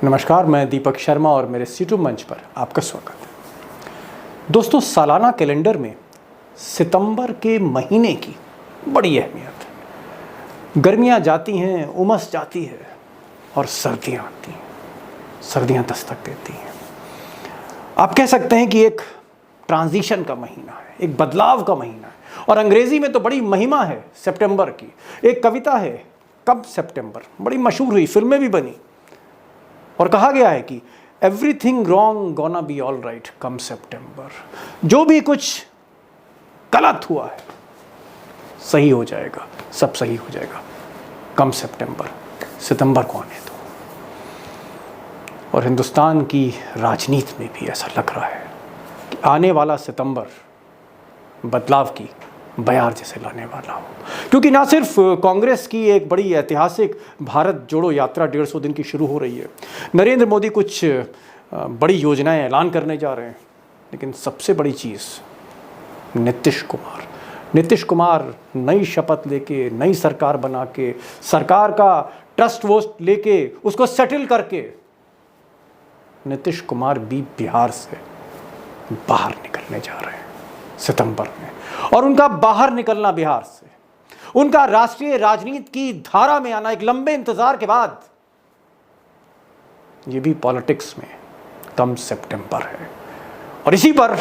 नमस्कार, मैं दीपक शर्मा और मेरे यूट्यूब मंच पर आपका स्वागत है। दोस्तों, सालाना कैलेंडर में सितंबर के महीने की बड़ी अहमियत है। गर्मियां जाती हैं, उमस जाती है और सर्दियां आती हैं। सर्दियां दस्तक देती हैं। आप कह सकते हैं कि एक ट्रांजिशन का महीना है, एक बदलाव का महीना है। और अंग्रेजी में तो बड़ी महिमा है सितंबर की। एक कविता है, कब सितंबर, बड़ी मशहूर हुई, फिल्में भी बनी और कहा गया है कि everything wrong gonna be all right come September. जो भी कुछ गलत हुआ है सही हो जाएगा, सब सही हो जाएगा कम सितंबर। सितंबर को आने दो। और हिंदुस्तान की राजनीति में भी ऐसा लग रहा है कि आने वाला सितंबर बदलाव की बयार जैसे लाने वाला हो। क्योंकि ना सिर्फ कांग्रेस की एक बड़ी ऐतिहासिक भारत जोड़ो यात्रा 150 दिन की शुरू हो रही है, नरेंद्र मोदी कुछ बड़ी योजनाएं ऐलान करने जा रहे हैं, लेकिन सबसे बड़ी चीज़ नीतीश कुमार नई शपथ लेके, नई सरकार बना के, सरकार का ट्रस्ट वोस्ट लेके, उसको सेटल करके नीतीश कुमार भी बिहार से बाहर निकलने जा रहे हैं सितंबर में। और उनका बाहर निकलना बिहार से, उनका राष्ट्रीय राजनीति की धारा में आना एक लंबे इंतजार के बाद, ये भी पॉलिटिक्स में कम सितंबर है। और इसी पर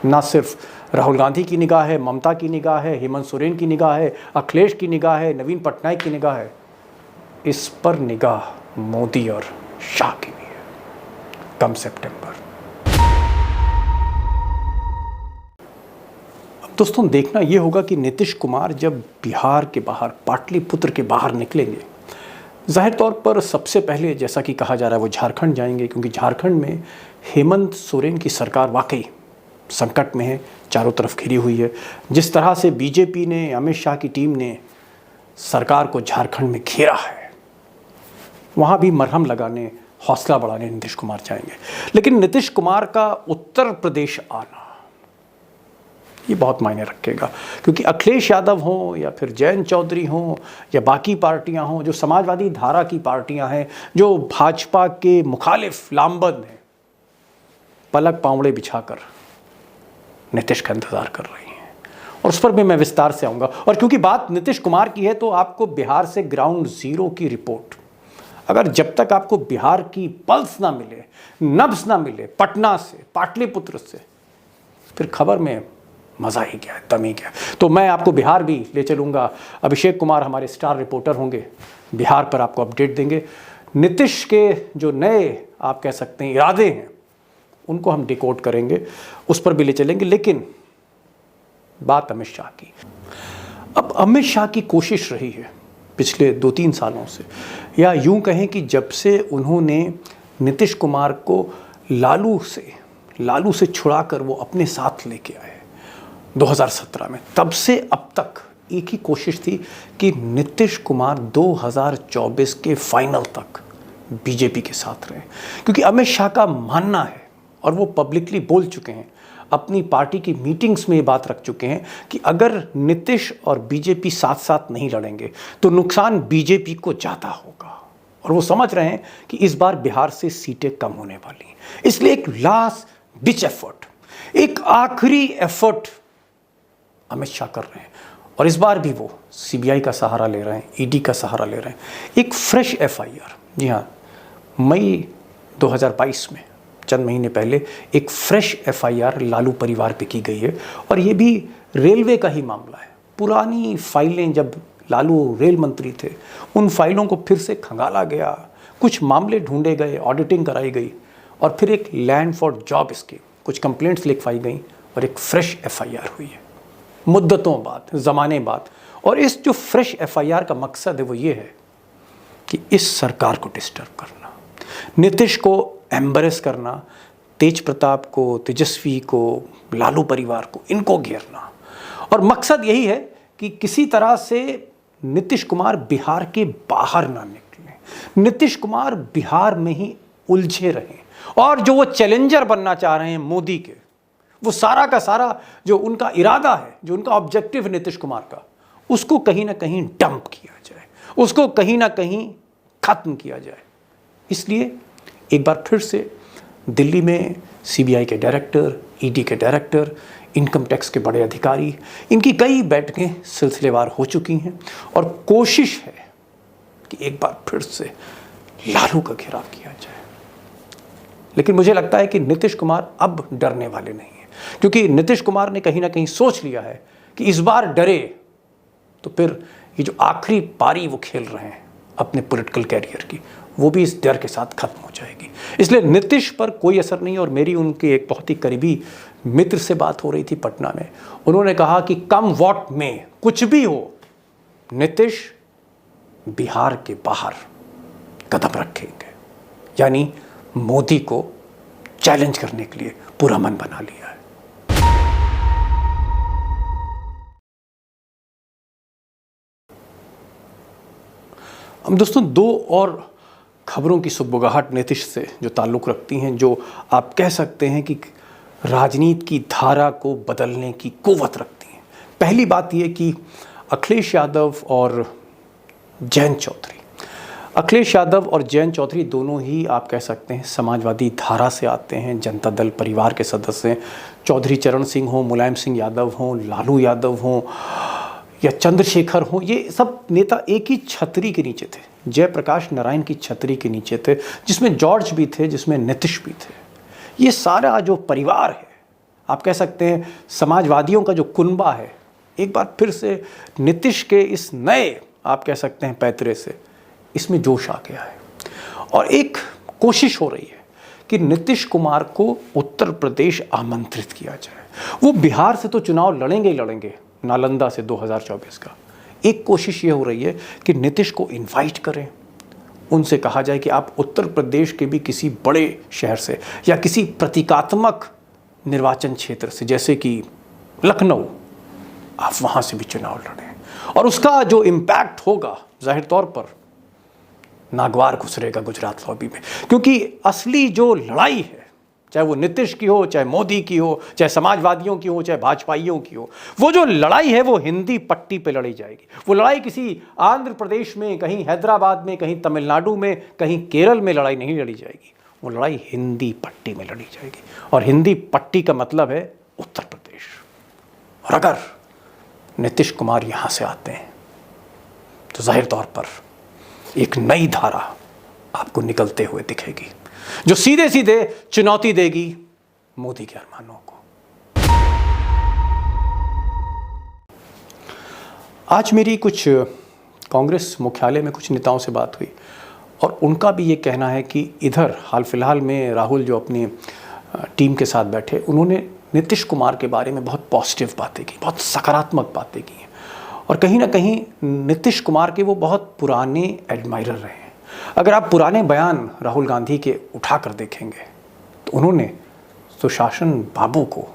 ना सिर्फ राहुल गांधी की निगाह है, ममता की निगाह है, हेमंत सोरेन की निगाह है, अखिलेश की निगाह है, नवीन पटनायक की निगाह है, इस पर निगाह मोदी और शाह की भी है कम सितंबर। दोस्तों, देखना यह होगा कि नीतीश कुमार जब बिहार के बाहर, पाटलिपुत्र के बाहर निकलेंगे, जाहिर तौर पर सबसे पहले, जैसा कि कहा जा रहा है, वो झारखंड जाएंगे। क्योंकि झारखंड में हेमंत सोरेन की सरकार वाकई संकट में है, चारों तरफ घिरी हुई है। जिस तरह से बीजेपी ने, अमित शाह की टीम ने सरकार को झारखंड में घेरा है, वहाँ भी मरहम लगाने, हौसला बढ़ाने नीतीश कुमार जाएंगे। लेकिन नीतीश कुमार का उत्तर प्रदेश आना ये बहुत मायने रखेगा। क्योंकि अखिलेश यादव हों या फिर जयंत चौधरी हों या बाकी पार्टियां हों, जो समाजवादी धारा की पार्टियां हैं, जो भाजपा के मुखालिफ लामबंद हैं, पलक पांवड़े बिछाकर नीतीश का इंतजार कर रही हैं। और उस पर भी मैं विस्तार से आऊँगा। और क्योंकि बात नीतीश कुमार की है, तो आपको बिहार से ग्राउंड जीरो की रिपोर्ट, अगर जब तक आपको बिहार की पल्स ना मिले, नब्ज ना मिले, पटना से, पाटलिपुत्र से, फिर खबर में मज़ा ही क्या है, दम ही क्या है। तो मैं आपको बिहार भी ले चलूँगा। अभिषेक कुमार हमारे स्टार रिपोर्टर होंगे, बिहार पर आपको अपडेट देंगे। नीतीश के जो नए, आप कह सकते हैं, इरादे हैं, उनको हम डिकोड करेंगे, उस पर भी ले चलेंगे। लेकिन बात अमित शाह की। अब अमित शाह की कोशिश रही है पिछले 2-3 सालों से, या यूँ कहें कि जब से उन्होंने नीतीश कुमार को लालू से छुड़ाकर वो अपने साथ लेके आए 2017 में, तब से अब तक एक ही कोशिश थी कि नीतीश कुमार 2024 के फाइनल तक बीजेपी के साथ रहे। क्योंकि अमित शाह का मानना है, और वो पब्लिकली बोल चुके हैं, अपनी पार्टी की मीटिंग्स में ये बात रख चुके हैं कि अगर नीतीश और बीजेपी साथ साथ नहीं लड़ेंगे तो नुकसान बीजेपी को ज़्यादा होगा। और वो समझ रहे हैं कि इस बार बिहार से सीटें कम होने वाली हैं। इसलिए एक लास्ट डिच एफर्ट, एक आखिरी एफर्ट अमित शाह कर रहे हैं। और इस बार भी वो सीबीआई का सहारा ले रहे हैं, ईडी का सहारा ले रहे हैं। एक फ्रेश एफआईआर, जी हाँ, मई 2022 में, चंद महीने पहले, एक फ्रेश एफआईआर लालू परिवार पे की गई है। और ये भी रेलवे का ही मामला है। पुरानी फाइलें, जब लालू रेल मंत्री थे, उन फाइलों को फिर से खंगाला गया, कुछ मामले ढूंढे गए, ऑडिटिंग कराई गई, और फिर एक लैंड फॉर जॉब स्कीम, कुछ कंप्लेंट्स लिखवाई गई, और एक फ्रेश एफआईआर हुई है मुद्दतों बाद, ज़माने बाद। और इस जो फ्रेश एफआईआर का मकसद है वो ये है कि इस सरकार को डिस्टर्ब करना, नीतीश को एम्बरेस करना, तेज प्रताप को, तेजस्वी को, लालू परिवार को, इनको घेरना। और मकसद यही है कि किसी तरह से नीतीश कुमार बिहार के बाहर ना निकले, नीतीश कुमार बिहार में ही उलझे रहें। और जो वो चैलेंजर बनना चाह रहे हैं मोदी के, वो सारा का सारा जो उनका इरादा है, जो उनका ऑब्जेक्टिव है नीतीश कुमार का, उसको कहीं ना कहीं डंप किया जाए, उसको कहीं ना कहीं खत्म किया जाए। इसलिए एक बार फिर से दिल्ली में सीबीआई के डायरेक्टर, ईडी के डायरेक्टर, इनकम टैक्स के बड़े अधिकारी, इनकी कई बैठकें सिलसिलेवार हो चुकी हैं और कोशिश है कि एक बार फिर से लालू का घेराव किया जाए। लेकिन मुझे लगता है कि नीतीश कुमार अब डरने वाले नहीं हैं, क्योंकि नीतीश कुमार ने कहीं ना कहीं सोच लिया है कि इस बार डरे तो फिर ये जो आखिरी पारी वो खेल रहे हैं अपने पॉलिटिकल कैरियर की, वो भी इस डर के साथ खत्म हो जाएगी। इसलिए नीतीश पर कोई असर नहीं। और मेरी उनके एक बहुत ही करीबी मित्र से बात हो रही थी पटना में, उन्होंने कहा कि कम वोट में कुछ भी हो, नीतीश बिहार के बाहर कदम रखेंगे, यानी मोदी को चैलेंज करने के लिए पूरा मन बना लिया है। अब दोस्तों, दो और खबरों की सुगबुगाहट नीतीश से जो ताल्लुक़ रखती हैं, जो आप कह सकते हैं कि राजनीति की धारा को बदलने की कुव्वत रखती हैं। पहली बात यह कि अखिलेश यादव और जयंत चौधरी, अखिलेश यादव और जयंत चौधरी दोनों ही आप कह सकते हैं समाजवादी धारा से आते हैं, जनता दल परिवार के सदस्य हैं। चौधरी चरण सिंह हों, मुलायम सिंह यादव हों, लालू यादव हों या चंद्रशेखर हों, ये सब नेता एक ही छतरी के नीचे थे, जयप्रकाश नारायण की छतरी के नीचे थे, जिसमें जॉर्ज भी थे, जिसमें नीतीश भी थे। ये सारा जो परिवार है, आप कह सकते हैं समाजवादियों का जो कुनबा है, एक बार फिर से नीतीश के इस नए आप कह सकते हैं पैतरे से इसमें जोश आ गया है। और एक कोशिश हो रही है कि नीतीश कुमार को उत्तर प्रदेश आमंत्रित किया जाए। वो बिहार से तो चुनाव लड़ेंगे ही लड़ेंगे, नालंदा से 2024 का। एक कोशिश ये हो रही है कि नीतीश को इनवाइट करें, उनसे कहा जाए कि आप उत्तर प्रदेश के भी किसी बड़े शहर से या किसी प्रतीकात्मक निर्वाचन क्षेत्र से, जैसे कि लखनऊ, आप वहाँ से भी चुनाव लड़ें। और उसका जो इम्पैक्ट होगा जाहिर तौर पर नागवार गुजरेगा गुजरात लॉबी में, क्योंकि असली जो लड़ाई है, चाहे वो नीतीश की हो, चाहे मोदी की हो, चाहे समाजवादियों की हो, चाहे भाजपाइयों की हो, वो जो लड़ाई है वो हिंदी पट्टी पे लड़ी जाएगी। वो लड़ाई किसी आंध्र प्रदेश में, कहीं हैदराबाद में, कहीं तमिलनाडु में, कहीं केरल में लड़ाई नहीं लड़ी जाएगी। वो लड़ाई हिंदी पट्टी में लड़ी जाएगी। और हिंदी पट्टी का मतलब है उत्तर प्रदेश। और अगर नीतीश कुमार यहाँ से आते हैं तो जाहिर तौर पर एक नई धारा आपको निकलते हुए दिखेगी, जो सीधे सीधे चुनौती देगी मोदी के अरमानों को। आज मेरी कुछ कांग्रेस मुख्यालय में कुछ नेताओं से बात हुई और उनका भी ये कहना है कि इधर हाल फिलहाल में राहुल जो अपनी टीम के साथ बैठे, उन्होंने नीतीश कुमार के बारे में बहुत पॉजिटिव बातें की, बहुत सकारात्मक बातें की हैं। और कहीं ना कहीं नीतीश कुमार के वो बहुत पुराने एडमायरर रहे हैं। अगर आप पुराने बयान राहुल गांधी के उठा कर देखेंगे तो उन्होंने सुशासन बाबू को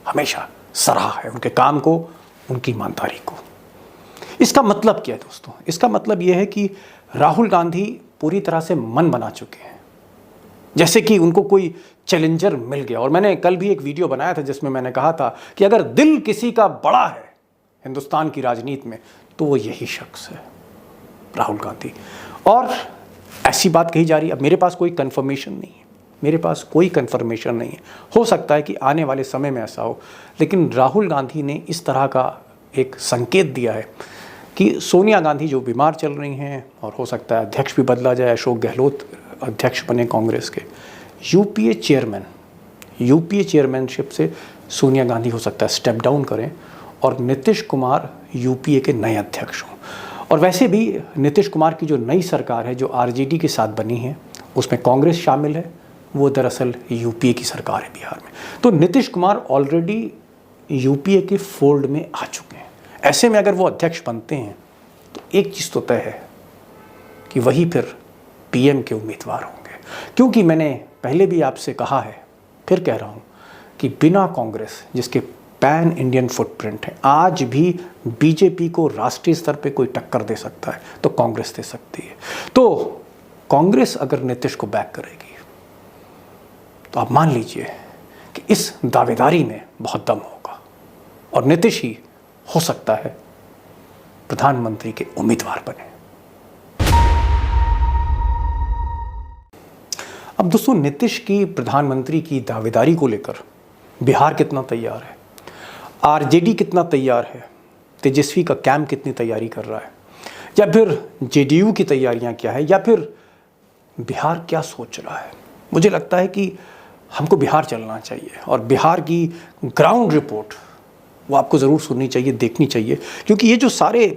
हमेशा सराहा है, उनके काम को, उनकी ईमानदारी को। इसका मतलब क्या है दोस्तों? इसका मतलब यह है कि राहुल गांधी पूरी तरह से मन बना चुके हैं, जैसे कि उनको कोई चैलेंजर मिल गया। और मैंने कल भी एक वीडियो बनाया था जिसमें मैंने कहा था कि अगर दिल किसी का बड़ा है हिंदुस्तान की राजनीति में तो वो यही शख्स है, राहुल गांधी। और ऐसी बात कही जा रही है, अब मेरे पास कोई कंफर्मेशन नहीं है, मेरे पास कोई कंफर्मेशन नहीं है, हो सकता है कि आने वाले समय में ऐसा हो, लेकिन राहुल गांधी ने इस तरह का एक संकेत दिया है कि सोनिया गांधी जो बीमार चल रही हैं, और हो सकता है अध्यक्ष भी बदला जाए, अशोक गहलोत अध्यक्ष बने कांग्रेस के, यूपीए चेयरमैनशिप से सोनिया गांधी हो सकता है स्टेप डाउन करें और नीतीश कुमार यूपीए के नए अध्यक्ष हों। और वैसे भी नीतीश कुमार की जो नई सरकार है, जो आरजेडी के साथ बनी है, उसमें कांग्रेस शामिल है, वो दरअसल यूपीए की सरकार है बिहार में। तो नीतीश कुमार ऑलरेडी यूपीए के फोल्ड में आ चुके हैं। ऐसे में अगर वो अध्यक्ष बनते हैं तो एक चीज़ तो तय है कि वही फिर पीएम के उम्मीदवार होंगे। क्योंकि मैंने पहले भी आपसे कहा है, फिर कह रहा हूँ कि बिना कांग्रेस, जिसके पैन इंडियन फुटप्रिंट है, आज भी बीजेपी को राष्ट्रीय स्तर पे कोई टक्कर दे सकता है तो कांग्रेस दे सकती है। तो कांग्रेस अगर नीतीश को बैक करेगी तो आप मान लीजिए कि इस दावेदारी में बहुत दम होगा और नीतीश ही हो सकता है प्रधानमंत्री के उम्मीदवार बने। अब दोस्तों, नीतीश की प्रधानमंत्री की दावेदारी को लेकर बिहार कितना तैयार है, आरजेडी कितना तैयार है, तेजस्वी का कैंप कितनी तैयारी कर रहा है, या फिर जेडीयू की तैयारियां क्या है, या फिर बिहार क्या सोच रहा है? मुझे लगता है कि हमको बिहार चलना चाहिए और बिहार की ग्राउंड रिपोर्ट वो आपको ज़रूर सुननी चाहिए, देखनी चाहिए, क्योंकि ये जो सारे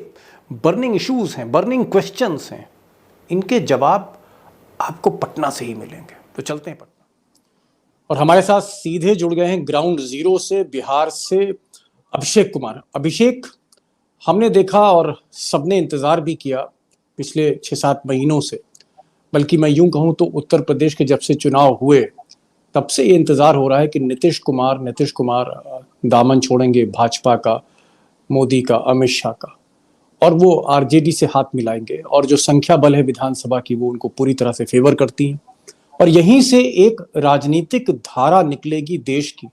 बर्निंग इश्यूज़ हैं, बर्निंग क्वेश्चंस हैं, इनके जवाब आपको पटना से ही मिलेंगे। तो चलते हैं पटना। और हमारे साथ सीधे जुड़ गए हैं ग्राउंड जीरो से, बिहार से, अभिषेक कुमार। अभिषेक, हमने देखा और सबने इंतज़ार भी किया पिछले 6-7 महीनों से, बल्कि मैं यूं कहूं तो उत्तर प्रदेश के जब से चुनाव हुए तब से ये इंतज़ार हो रहा है कि नीतीश कुमार दामन छोड़ेंगे भाजपा का, मोदी का, अमित शाह का, और वो आरजेडी से हाथ मिलाएंगे, और जो संख्या बल है विधानसभा की वो उनको पूरी तरह से फेवर करती है, और यहीं से एक राजनीतिक धारा निकलेगी देश की,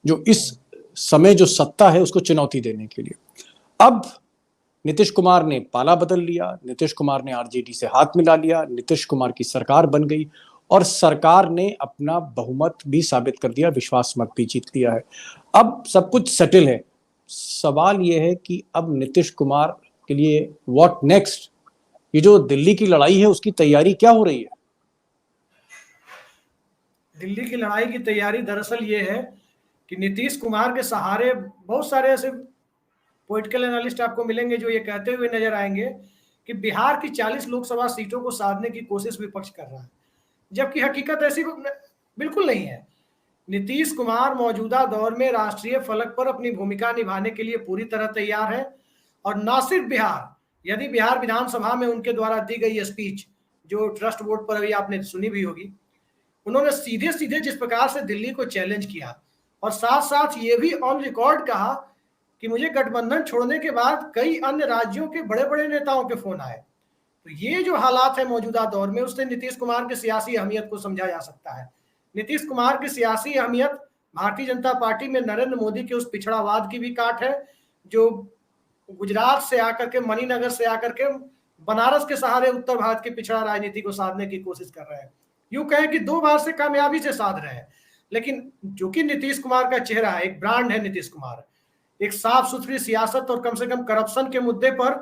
जो इस समय जो सत्ता है उसको चुनौती देने के लिए। अब नीतीश कुमार ने पाला बदल लिया, नीतीश कुमार ने आरजेडी से हाथ मिला लिया, नीतीश कुमार की सरकार बन गई और सरकार ने अपना बहुमत भी साबित कर दिया, विश्वास मत भी जीत लिया है। अब सब कुछ सेटल है। सवाल यह है कि अब नीतीश कुमार के लिए व्हाट नेक्स्ट? ये जो दिल्ली की लड़ाई है उसकी तैयारी क्या हो रही है? दिल्ली की लड़ाई की तैयारी दरअसल ये है कि नीतीश कुमार के सहारे बहुत सारे ऐसे पॉलिटिकल एनालिस्ट आपको मिलेंगे जो ये कहते हुए नजर आएंगे कि बिहार की 40 लोकसभा सीटों को साधने की कोशिश विपक्ष कर रहा है, जबकि हकीकत ऐसी बिल्कुल नहीं है। नीतीश कुमार मौजूदा दौर में राष्ट्रीय फलक पर अपनी भूमिका निभाने के लिए पूरी तरह तैयार है, और न सिर्फ बिहार, यदि बिहार विधानसभा में उनके द्वारा दी गई स्पीच जो ट्रस्ट वोट पर अभी आपने सुनी भी होगी, उन्होंने सीधे सीधे जिस प्रकार से दिल्ली को चैलेंज किया और साथ साथ ये भी ऑन रिकॉर्ड कहा कि मुझे गठबंधन छोड़ने के बाद कई अन्य राज्यों के बड़े बड़े नेताओं के फोन आए, तो ये जो हालात है मौजूदा दौर में, उससे नीतीश कुमार की सियासी अहमियत को समझा जा सकता है। नीतीश कुमार की सियासी अहमियत भारतीय जनता पार्टी में नरेंद्र मोदी के उस पिछड़ावाद की भी काट है, जो गुजरात से आकर के, मणिनगर से आकर के बनारस के सहारे उत्तर भारत की पिछड़ा राजनीति को साधने की कोशिश कर रहे हैं। यूं कहें कि 2 बार से कामयाबी से साध रहे हैं, लेकिन जो कि नीतीश कुमार का चेहरा है, एक ब्रांड है नीतीश कुमार, एक साफ सुथरी सियासत और कम से कम करप्शन के मुद्दे पर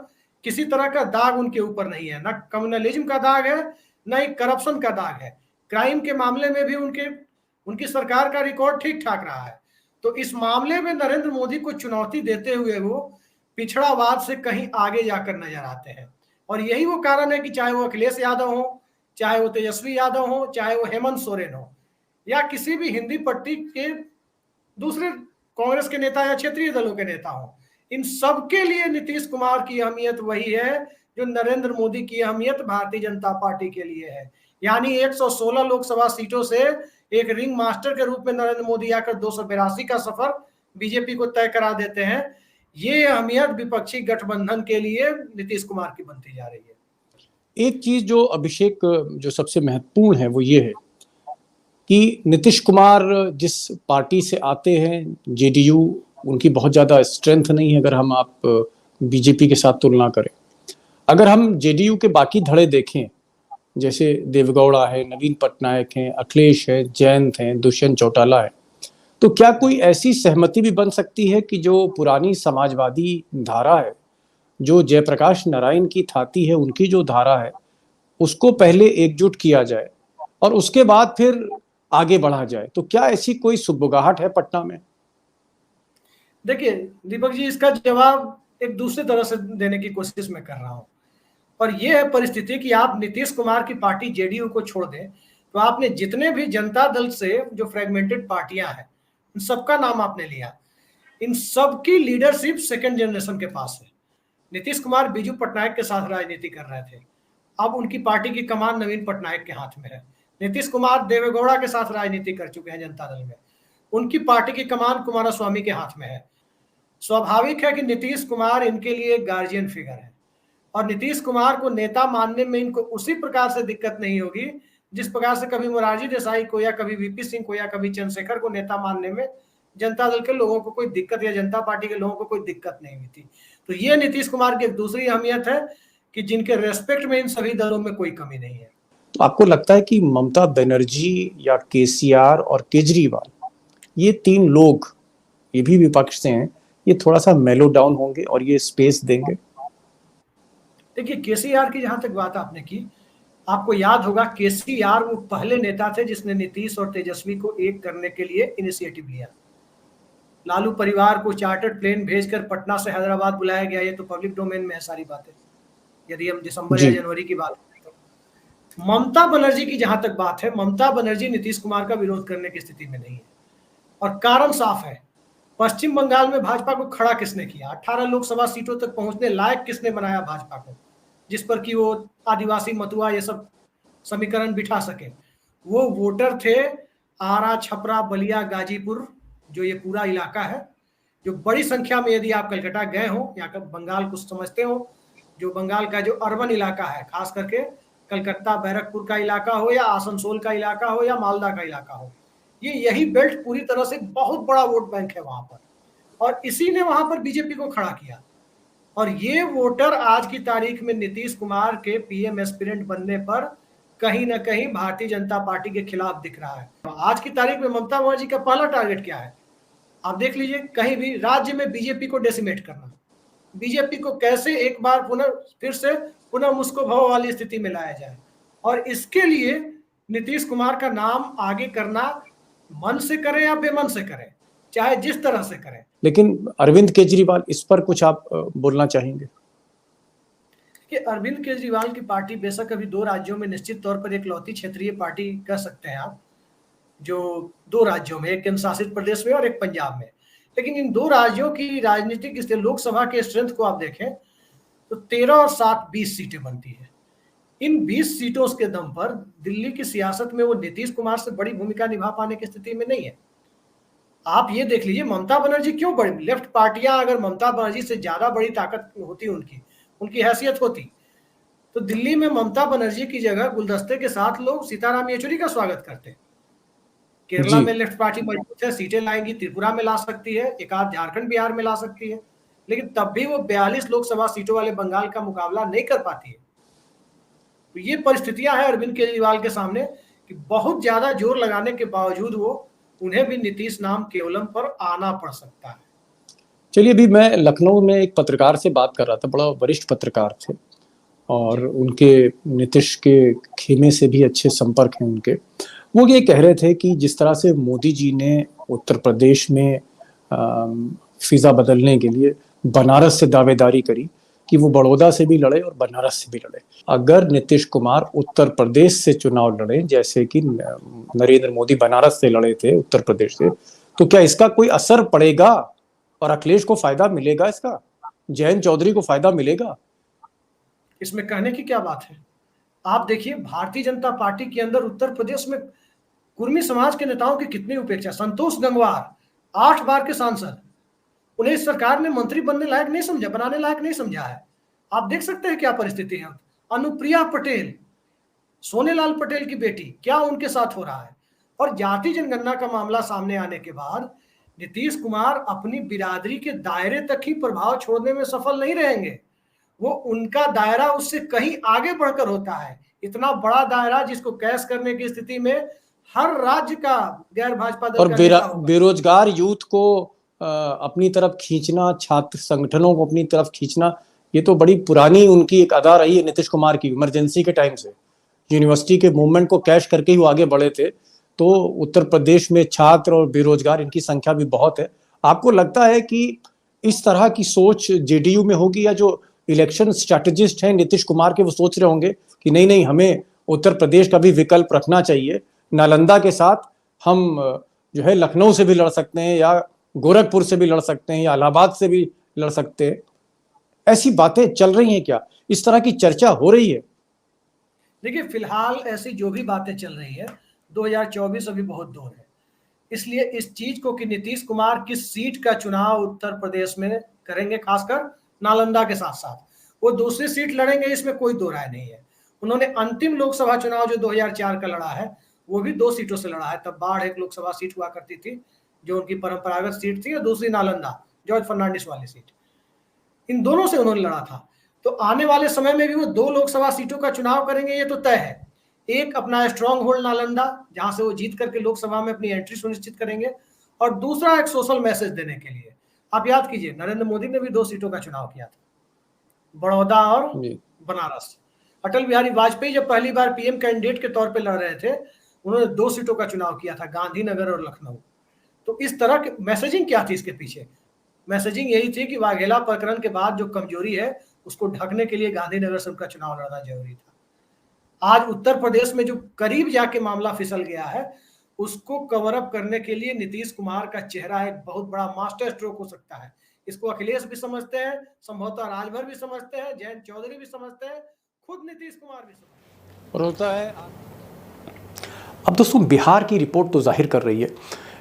किसी तरह का दाग उनके ऊपर नहीं है, ना कम्युनलिज्म का दाग है, ना ही करप्शन का दाग है। क्राइम के मामले में भी उनकी सरकार का रिकॉर्ड ठीक ठाक रहा है। तो इस मामले में नरेंद्र मोदी को चुनौती देते हुए वो पिछड़ावाद से कहीं आगे जाकर नजर आते हैं, और यही वो कारण है कि चाहे वो अखिलेश यादव हो, चाहे वो तेजस्वी यादव हो, चाहे वो हेमंत सोरेन हो, या किसी भी हिंदी पट्टी के दूसरे कांग्रेस के नेता या क्षेत्रीय दलों के नेता हो, इन सब के लिए नीतीश कुमार की अहमियत वही है जो नरेंद्र मोदी की अहमियत भारतीय जनता पार्टी के लिए है। यानी 116 लोकसभा सीटों से एक रिंग मास्टर के रूप में नरेंद्र मोदी आकर 282 का सफर बीजेपी को तय करा देते हैं। ये अहमियत विपक्षी गठबंधन के लिए नीतीश कुमार की बनती जा रही है। एक चीज जो अभिषेक, जो सबसे महत्वपूर्ण है वो ये है कि नीतीश कुमार जिस पार्टी से आते हैं, जेडीयू, उनकी बहुत ज़्यादा स्ट्रेंथ नहीं है अगर हम आप बीजेपी के साथ तुलना करें। अगर हम जेडीयू के बाकी धड़े देखें, जैसे देवगौड़ा है, नवीन पटनायक हैं, अखिलेश है, जयंत हैं, दुष्यंत चौटाला है, तो क्या कोई ऐसी सहमति भी बन सकती है कि जो पुरानी समाजवादी धारा है, जो जयप्रकाश नारायण की थाती है, उनकी जो धारा है, उसको पहले एकजुट किया जाए और उसके बाद फिर आगे बढ़ा जाए? तो क्या ऐसी कोई सुगबुगाहट है पटना में? देखिए दीपक जी, इसका जवाब एक दूसरे तरह से देने की कोशिश मैं कर रहा हूं, और ये है परिस्थिति कि आप नीतीश कुमार की पार्टी जेडीयू को छोड़ दें तो आपने जितने भी जनता दल से जो फ्रेगमेंटेड पार्टियां हैं इन सबका नाम आपने लिया, इन सबकी लीडरशिप सेकंड जनरेशन के पास है। नीतीश कुमार बीजू पटनायक के साथ राजनीति कर रहे थे, अब उनकी पार्टी की कमान नवीन पटनायक के हाथ में है। नीतीश कुमार देवेगौड़ा के साथ राजनीति कर चुके हैं जनता दल में, उनकी पार्टी की कमान कुमारस्वामी के हाथ में है। स्वाभाविक है कि नीतीश कुमार इनके लिए गार्जियन फिगर है, और नीतीश कुमार को नेता मानने में इनको उसी प्रकार से दिक्कत नहीं होगी जिस प्रकार से कभी मोरारजी देसाई को या कभी वीपी सिंह को या कभी चंद्रशेखर को नेता मानने में जनता दल के लोगों को कोई दिक्कत या जनता पार्टी के लोगों को कोई दिक्कत नहीं हुई थी। तो ये नीतीश कुमार की एक दूसरी अहमियत है कि जिनके रेस्पेक्ट में इन सभी दलों में कोई कमी नहीं है। तो आपको लगता है कि ममता बनर्जी या केसीआर और केजरीवाल, ये तीन लोग, ये भी विपक्ष से हैं, ये थोड़ा सा मेलो डाउन होंगे और ये स्पेस देंगे? देखिए, केसीआर की जहां तक बात आपने की, आपको याद होगा केसीआर वो पहले नेता थे जिसने नीतीश और तेजस्वी को एक करने के लिए इनिशिएटिव लिया। लालू परिवार को चार्टर्ड प्लेन भेजकर पटना से हैदराबाद बुलाया गया, ये तो पब्लिक डोमेन में है सारी बातें, यदि हम दिसंबर या जी। जनवरी की बात करें तो। ममता बनर्जी की जहां तक बात है, ममता बनर्जी नीतीश कुमार का विरोध करने की स्थिति में नहीं है, और कारण साफ है। पश्चिम बंगाल में भाजपा को खड़ा किसने किया, 18 लोकसभा सीटों तक पहुंचने लायक किसने बनाया भाजपा को, जिस पर कि वो आदिवासी मतुआ ये सब समीकरण बिठा सके? वो वोटर थे आरा, छपरा, बलिया, गाजीपुर, जो ये पूरा इलाका है, जो बड़ी संख्या में, यदि आप कलकत्ता गए हो या बंगाल कुछ समझते हो, जो बंगाल का जो अर्बन इलाका है, खास करके कलकत्ता बैरकपुर का इलाका हो या आसनसोल का इलाका हो या मालदा का इलाका हो, ये यही बेल्ट पूरी तरह से बहुत बड़ा वोट बैंक है वहां पर, और इसी ने वहां पर बीजेपी को खड़ा किया। और ये वोटर आज की तारीख में नीतीश कुमार के पीएम एस्पिरेंट बनने पर कहीं ना कहीं भारतीय जनता पार्टी के खिलाफ दिख रहा है। आज की तारीख में ममता बनर्जी का पहला टारगेट क्या है, आप देख लीजिए, कहीं भी राज्य में बीजेपी को डेसिमेट करना, बीजेपी को कैसे एक बार फिर से पुनः मुस्को भव वाली स्थिति में लाया जाए, और इसके लिए नीतीश कुमार का नाम आगे करना, मन से करें या बेमन से करें, चाहे जिस तरह से करें। लेकिन अरविंद केजरीवाल, इस पर कुछ आप बोलना चाहेंगे? कि अरविंद केजरीवाल की पार्टी बेशक अभी 2 राज्यों में निश्चित तौर पर एक लौती क्षेत्रीय पार्टी कह सकते हैं आप, जो 2 राज्यों में, एक केंद्र शासित प्रदेश में और एक पंजाब में, लेकिन इन 2 राज्यों की राजनीतिक लोकसभा के स्ट्रेंथ को आप देखें तो 13 और 7 20 सीटें बनती है। इन 20 सीटों के दम पर दिल्ली की सियासत में वो नीतीश कुमार से बड़ी भूमिका निभा पाने की स्थिति में नहीं है। आप ये देख लीजिए, ममता बनर्जी क्यों बड़ी, लेफ्ट पार्टियां अगर ममता बनर्जी से ज्यादा बड़ी ताकत होती, उनकी हैसियत होती, तो दिल्ली में ममता बनर्जी की जगह गुलदस्ते के साथ लोग सीताराम येचुरी का स्वागत करते। केरला में लेफ्ट पार्टी मजबूत है, सीटें लाएंगी, त्रिपुरा में ला सकती है, एक आध झारखंड बिहार में ला सकती है, लेकिन तब भी वो 42 लोकसभा सीटों वाले बंगाल का मुकाबला नहीं कर पाती है। तो ये परिस्थितियां हैं अरविंद केजरीवाल के सामने कि बहुत ज्यादा जोर लगाने के बावजूद वो, उन्हें भी नीतीश नाम केवलम पर आना पड़ सकता है। चलिए, अभी मैं लखनऊ में एक पत्रकार से बात कर रहा था, बड़ा वरिष्ठ पत्रकार थे, और उनके नीतीश के खेमे से भी अच्छे संपर्क हैं उनके। वो ये कह रहे थे कि जिस तरह से मोदी जी ने उत्तर प्रदेश में फिजा बदलने के लिए बनारस से दावेदारी करी कि वो बड़ौदा से भी लड़े और बनारस से भी लड़े, अगर नीतीश कुमार उत्तर प्रदेश से चुनाव लड़े, जैसे कि नरेंद्र मोदी बनारस से लड़े थे उत्तर प्रदेश से, तो क्या इसका कोई असर पड़ेगा और अखिलेश को फायदा मिलेगा, इसका जयंत चौधरी को फायदा मिलेगा? इसमें कहने की क्या बात है? आप देखिए, भारतीय जनता पार्टी के अंदर उत्तर प्रदेश में कुर्मी समाज के नेताओं की कितनी उपेक्षा। संतोष गंगवार 8 बार के सांसद, उन्हें इस सरकार ने मंत्री बनने लायक नहीं समझा, बनाने लायक नहीं समझा है। आप देख सकते हैं क्या परिस्थिति है। अनुप्रिया पटेल, सोनेलाल पटेल की बेटी, क्या उनके साथ हो रहा है? और जाति जनगणना का मामला सामने आने के बाद नीतीश कुमार अपनी बिरादरी के दायरे तक ही प्रभाव छोड़ने में सफल नहीं रहेंगे। वो, उनका दायरा उससे कहीं आगे बढ़कर होता है, इतना बड़ा दायरा जिसको कैश करने की स्थिति में हर राज्य का गैर भाजपा दल और का नेता होगा। बेरोजगार यूथ को अपनी तरफ खींचना, छात्र संगठनों को अपनी तरफ खींचना, ये तो बड़ी पुरानी उनकी एक अदा रही है नीतीश कुमार की। इमरजेंसी के टाइम से यूनिवर्सिटी के मूवमेंट को कैश करके ही वो आगे बढ़े थे। तो उत्तर प्रदेश में छात्र और बेरोजगार, इनकी संख्या भी बहुत है। आपको लगता है कि इस तरह की सोच जेडीयू में होगी, या जो इलेक्शन स्ट्रैटेजिस्ट हैं नीतीश कुमार के, वो सोच रहे होंगे कि नहीं नहीं, हमें उत्तर प्रदेश का भी विकल्प रखना चाहिए, नालंदा के साथ हम जो है लखनऊ से भी लड़ सकते हैं, या गोरखपुर से भी लड़ सकते हैं, या इलाहाबाद से भी लड़ सकते हैं? ऐसी बातें चल रही हैं क्या? इस तरह की चर्चा हो रही है? देखिए, फिलहाल ऐसी जो भी बातें चल रही है, 2024 अभी बहुत दूर है, इसलिए इस चीज को कि नीतीश कुमार किस सीट का चुनाव उत्तर प्रदेश में करेंगे, खासकर नालंदा के साथ साथ वो दूसरी सीट लड़ेंगे, इसमें कोई दो राय नहीं है। उन्होंने अंतिम लोकसभा चुनाव जो 2004 का लड़ा है, वो भी 2 सीटों से लड़ा है। तब बाढ़ एक लोकसभा सीट हुआ करती थी, जो उनकी परंपरागत सीट थी, और दूसरी नालंदा, जॉर्ज फर्नांडिस वाली सीट, इन दोनों से उन्होंने लड़ा था। तो आने वाले समय में भी वो 2 लोकसभा सीटों का चुनाव करेंगे, ये तो तय है। एक अपना स्ट्रॉन्ग होल्ड नालंदा, जहां से वो जीत करके लोकसभा में अपनी एंट्री सुनिश्चित करेंगे, और दूसरा एक सोशल मैसेज देने के लिए। आप याद कीजिए, नरेंद्र मोदी ने भी 2 सीटों का चुनाव किया था, बड़ौदा और बनारस। अटल बिहारी वाजपेयी जब पहली बार पीएम कैंडिडेट के तौर पे लड़ रहे थे, उन्होंने 2 सीटों का चुनाव किया था, गांधीनगर और लखनऊ। तो इस तरह की मैसेजिंग क्या थी इसके पीछे? मैसेजिंग यही थी कि वाघेला प्रकरण के बाद जो कमजोरी है उसको ढकने के लिए गांधीनगर से उनका चुनाव लड़ना जरूरी था। आज उत्तर प्रदेश में जो करीब जाके मामला फिसल गया है, उसको कवर अप करने के लिए नीतीश कुमार का चेहरा एक बहुत बड़ा मास्टर स्ट्रोक हो सकता है। इसको अखिलेश भी समझते हैं, संभवतः राजभर भी समझते हैं, जयंत चौधरी भी समझते हैं, खुद नीतीश कुमार भी समझते हैं। और होता है। अब दोस्तों, बिहार की रिपोर्ट तो जाहिर कर रही है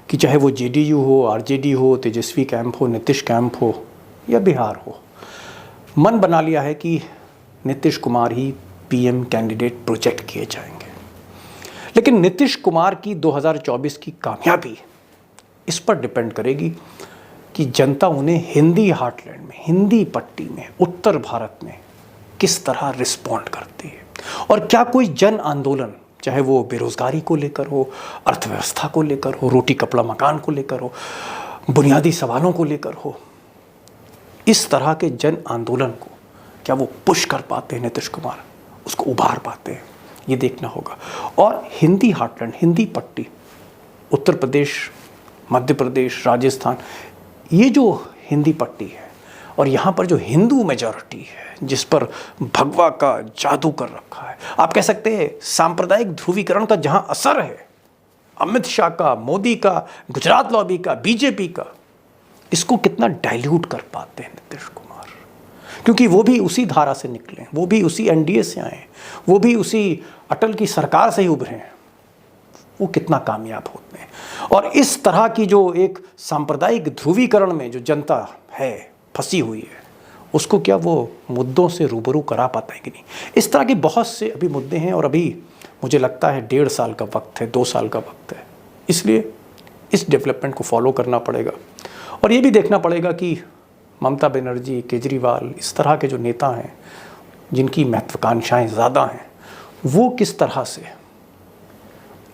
कि चाहे वो जेडीयू हो, आरजेडी हो, तेजस्वी कैंप हो, नीतीश कैंप हो या बिहार हो, मन बना लिया है कि नीतीश कुमार ही पीएम कैंडिडेट प्रोजेक्ट किए जाएंगे। लेकिन नीतीश कुमार की 2024 की कामयाबी इस पर डिपेंड करेगी कि जनता उन्हें हिंदी हार्टलैंड में, हिंदी पट्टी में, उत्तर भारत में किस तरह रिस्पॉन्ड करती है, और क्या कोई जन आंदोलन, चाहे वो बेरोजगारी को लेकर हो, अर्थव्यवस्था को लेकर हो, रोटी कपड़ा मकान को लेकर हो, बुनियादी सवालों को लेकर हो, इस तरह के जन आंदोलन को क्या वो पुश कर पाते हैं नीतीश कुमार, उसको उभार पाते हैं, ये देखना होगा। और हिंदी हार्टलैंड, हिंदी पट्टी, उत्तर प्रदेश, मध्य प्रदेश, राजस्थान, ये जो हिंदी पट्टी है और यहाँ पर जो हिंदू मेजॉरिटी है, जिस पर भगवा का जादू कर रखा है, आप कह सकते हैं सांप्रदायिक ध्रुवीकरण का जहाँ असर है, अमित शाह का, मोदी का, गुजरात लॉबी का, बीजेपी का, इसको कितना डाइल्यूट कर पाते हैं नीतीश कुमार, क्योंकि वो भी उसी धारा से निकले, वो भी उसी एनडीए से आए, वो भी उसी अटल की सरकार से ही उभरे हैं, वो कितना कामयाब होते हैं। और इस तरह की जो एक सांप्रदायिक ध्रुवीकरण में जो जनता है फंसी हुई है, उसको क्या वो मुद्दों से रूबरू करा पाता है कि नहीं। इस तरह के बहुत से अभी मुद्दे हैं, और अभी मुझे लगता है 1.5 साल का वक्त है, 2 साल का वक्त है, इसलिए इस डेवलपमेंट को फॉलो करना पड़ेगा। और ये भी देखना पड़ेगा कि ममता बनर्जी, केजरीवाल, इस तरह के जो नेता हैं जिनकी महत्वाकांक्षाएं ज़्यादा हैं, वो किस तरह से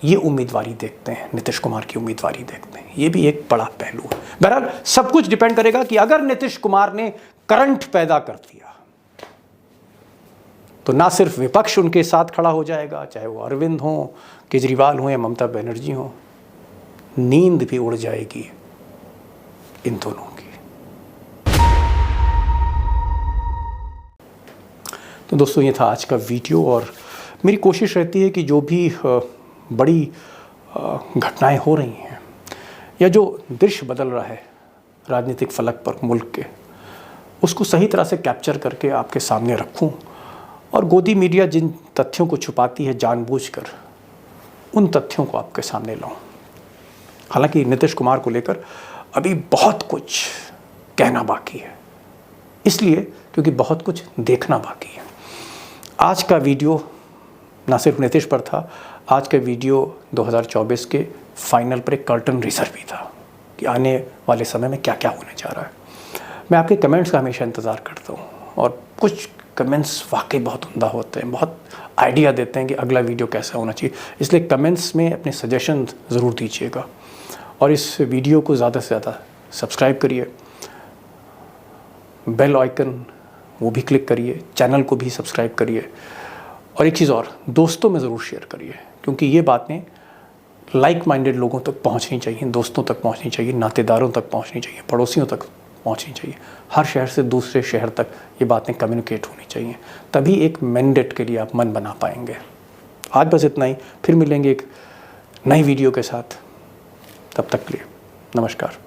ये उम्मीदवारी देखते हैं, नीतीश कुमार की उम्मीदवारी देखते हैं, ये भी एक बड़ा पहलू है। बहरहाल सब कुछ डिपेंड करेगा कि अगर नीतीश कुमार ने करंट पैदा कर दिया तो ना सिर्फ विपक्ष उनके साथ खड़ा हो जाएगा, चाहे वो अरविंद हो, केजरीवाल हो या ममता बनर्जी हो, नींद भी उड़ जाएगी इन दोनों की। तो दोस्तों, ये था आज का वीडियो, और मेरी कोशिश रहती है कि जो भी बड़ी घटनाएं हो रही हैं या जो दृश्य बदल रहा है राजनीतिक फलक पर मुल्क के, उसको सही तरह से कैप्चर करके आपके सामने रखूं, और गोदी मीडिया जिन तथ्यों को छुपाती है जानबूझकर, उन तथ्यों को आपके सामने लाऊं। हालांकि नीतीश कुमार को लेकर अभी बहुत कुछ कहना बाकी है, इसलिए क्योंकि बहुत कुछ देखना बाकी है। आज का वीडियो ना सिर्फ नीतीश पर था, आज का वीडियो 2024 के फाइनल पर एक कर्टन रेजर भी था कि आने वाले समय में क्या क्या होने जा रहा है। मैं आपके कमेंट्स का हमेशा इंतज़ार करता हूँ, और कुछ कमेंट्स वाकई बहुत उम्दा होते हैं, बहुत आइडिया देते हैं कि अगला वीडियो कैसा होना चाहिए, इसलिए कमेंट्स में अपने सजेशन ज़रूर दीजिएगा। और इस वीडियो को ज़्यादा से ज़्यादा सब्सक्राइब करिए, बेल आइकन वो भी क्लिक करिए, चैनल को भी सब्सक्राइब करिए, और एक चीज़ और, दोस्तों में ज़रूर शेयर करिए, क्योंकि ये बातें लाइक माइंडेड लोगों तक पहुंचनी चाहिए, दोस्तों तक पहुंचनी चाहिए, नातेदारों तक पहुंचनी चाहिए, पड़ोसियों तक पहुंचनी चाहिए। हर शहर से दूसरे शहर तक ये बातें कम्युनिकेट होनी चाहिए, तभी एक मैंडेट के लिए आप मन बना पाएंगे। आज बस इतना ही, फिर मिलेंगे एक नई वीडियो के साथ, तब तक के लिए नमस्कार।